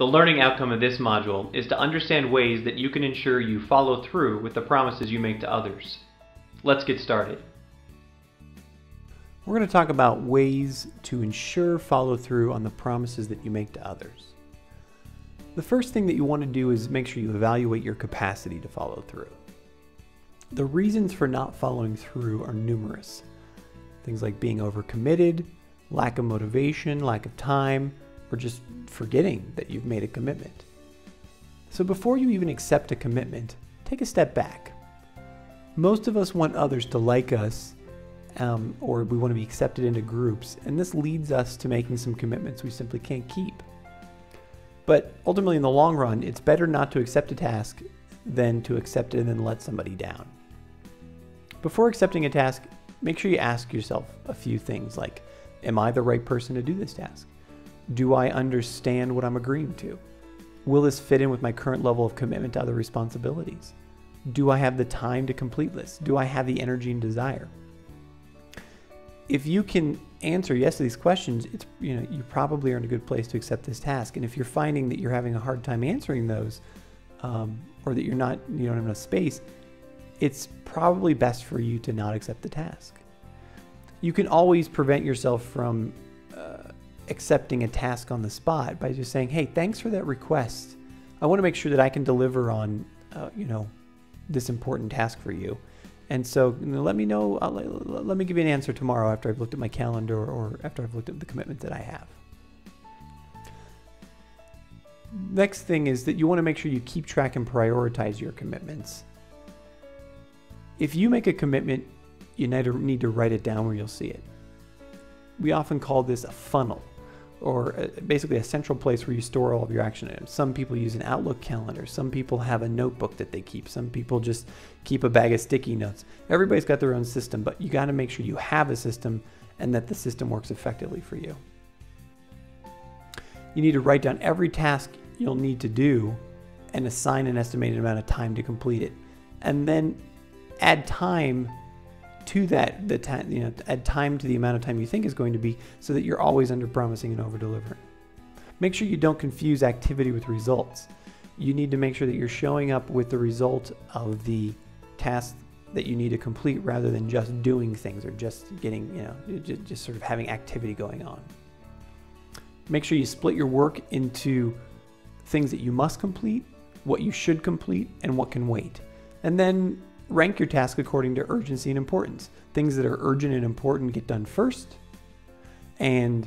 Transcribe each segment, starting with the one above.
The learning outcome of this module is to understand ways that you can ensure you follow through with the promises you make to others. Let's get started. We're going to talk about ways to ensure follow through on the promises that you make to others. The first thing that you want to do is make sure you evaluate your capacity to follow through. The reasons for not following through are numerous. Things like being overcommitted, lack of motivation, lack of time, or just forgetting that you've made a commitment. So before you even accept a commitment, take a step back. Most of us want others to like us, or we want to be accepted into groups, and this leads us to making some commitments we simply can't keep. But ultimately, in the long run, it's better not to accept a task than to accept it and then let somebody down. Before accepting a task, make sure you ask yourself a few things like, am I the right person to do this task? Do I understand what I'm agreeing to? Will this fit in with my current level of commitment to other responsibilities? Do I have the time to complete this? Do I have the energy and desire? If you can answer yes to these questions, you probably are in a good place to accept this task. And if you're finding that you're having a hard time answering those, or that you don't have enough space, it's probably best for you to not accept the task. You can always prevent yourself from accepting a task on the spot by just saying, hey, thanks for that request. I want to make sure that I can deliver on, this important task for you. And so let me know, let me give you an answer tomorrow after I've looked at my calendar or after I've looked at the commitment that I have. Next thing is that you want to make sure you keep track and prioritize your commitments. If you make a commitment, you need to write it down where you'll see it. We often call this a funnel, or basically a central place where you store all of your action items. Some people use an Outlook calendar. Some people have a notebook that they keep. Some people just keep a bag of sticky notes. Everybody's got their own system, but you got to make sure you have a system and that the system works effectively for you. You need to write down every task you'll need to do and assign an estimated amount of time to complete it. And then add time to that, add time to the amount of time you think is going to be, so that you're always under promising and over delivering. Make sure you don't confuse activity with results. You need to make sure that you're showing up with the result of the task that you need to complete, rather than just doing things or just getting, just sort of having activity going on. Make sure you split your work into things that you must complete, what you should complete, and what can wait. And then rank your task according to urgency and importance. Things that are urgent and important get done first, and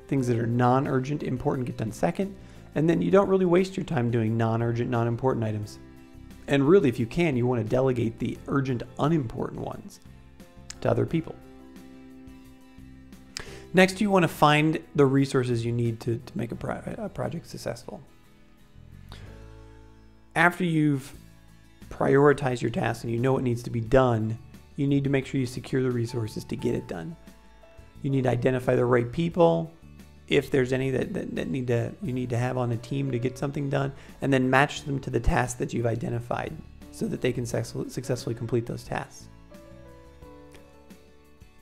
things that are non-urgent, important get done second. And then you don't really waste your time doing non-urgent, non-important items. And really, if you can, you want to delegate the urgent, unimportant ones to other people. Next, you want to find the resources you need to make a project successful. After you've prioritize your tasks and you know what needs to be done, you need to make sure you secure the resources to get it done. You need to identify the right people, if there's any that you need to have on a team to get something done, and then match them to the tasks that you've identified so that they can successfully complete those tasks.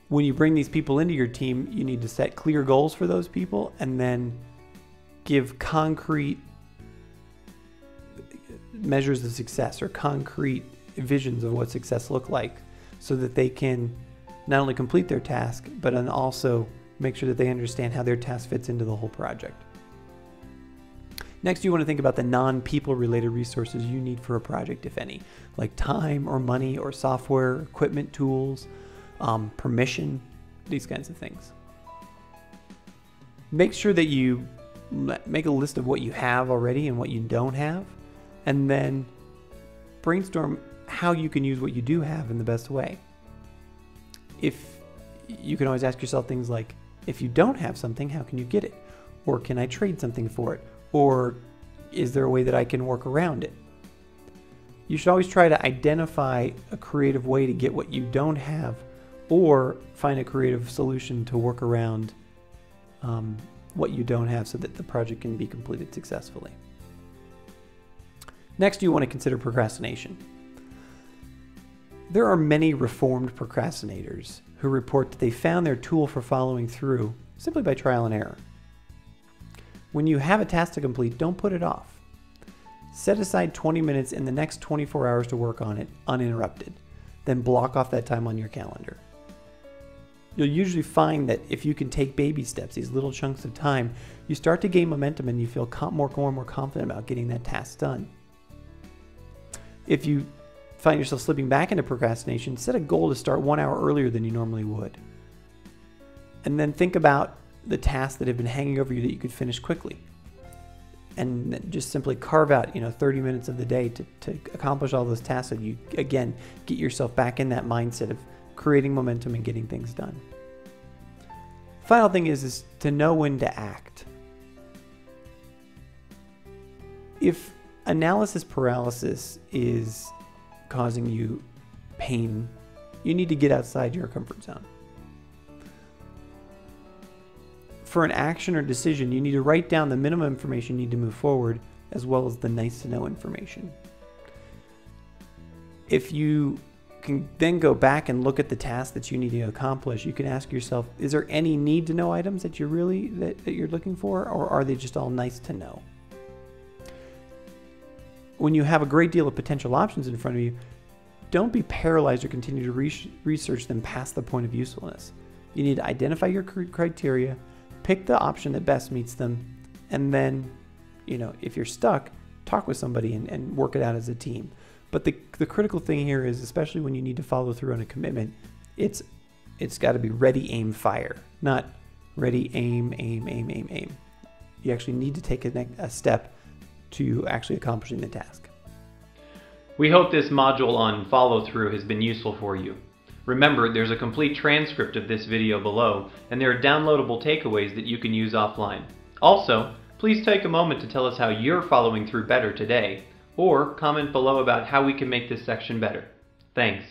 When you bring these people into your team, you need to set clear goals for those people and then give concrete measures of success or concrete visions of what success look like, so that they can not only complete their task, but then also make sure that they understand how their task fits into the whole project. Next, you want to think about the non-people related resources you need for a project, if any, like time or money or software, equipment, tools, permission, these kinds of things. Make sure that you make a list of what you have already and what you don't have, and then brainstorm how you can use what you do have in the best way. If you can always ask yourself things like, if you don't have something, how can you get it? Or can I trade something for it? Or is there a way that I can work around it? You should always try to identify a creative way to get what you don't have, or find a creative solution to work around what you don't have so that the project can be completed successfully. Next, you want to consider procrastination. There are many reformed procrastinators who report that they found their tool for following through simply by trial and error. When you have a task to complete, don't put it off. Set aside 20 minutes in the next 24 hours to work on it uninterrupted. Then block off that time on your calendar. You'll usually find that if you can take baby steps, these little chunks of time, you start to gain momentum and you feel more and more confident about getting that task done. If you find yourself slipping back into procrastination, set a goal to start 1 hour earlier than you normally would. And then think about the tasks that have been hanging over you that you could finish quickly. And just simply carve out 30 minutes of the day to accomplish all those tasks, so you, again, get yourself back in that mindset of creating momentum and getting things done. Final thing is to know when to act. If analysis paralysis is causing you pain, you need to get outside your comfort zone. For an action or decision, you need to write down the minimum information you need to move forward, as well as the nice to know information. If you can then go back and look at the tasks that you need to accomplish, you can ask yourself, is there any need to know items that you're looking for, or are they just all nice to know? When you have a great deal of potential options in front of you, don't be paralyzed or continue to research them past the point of usefulness. You need to identify your criteria, pick the option that best meets them, and then, if you're stuck, talk with somebody and work it out as a team. But the critical thing here is, especially when you need to follow through on a commitment, it's got to be ready, aim, fire, not ready, aim, aim, aim, aim, aim. You actually need to take a step to actually accomplishing the task. We hope this module on follow-through has been useful for you. Remember, there's a complete transcript of this video below, and there are downloadable takeaways that you can use offline. Also, please take a moment to tell us how you're following through better today, or comment below about how we can make this section better. Thanks.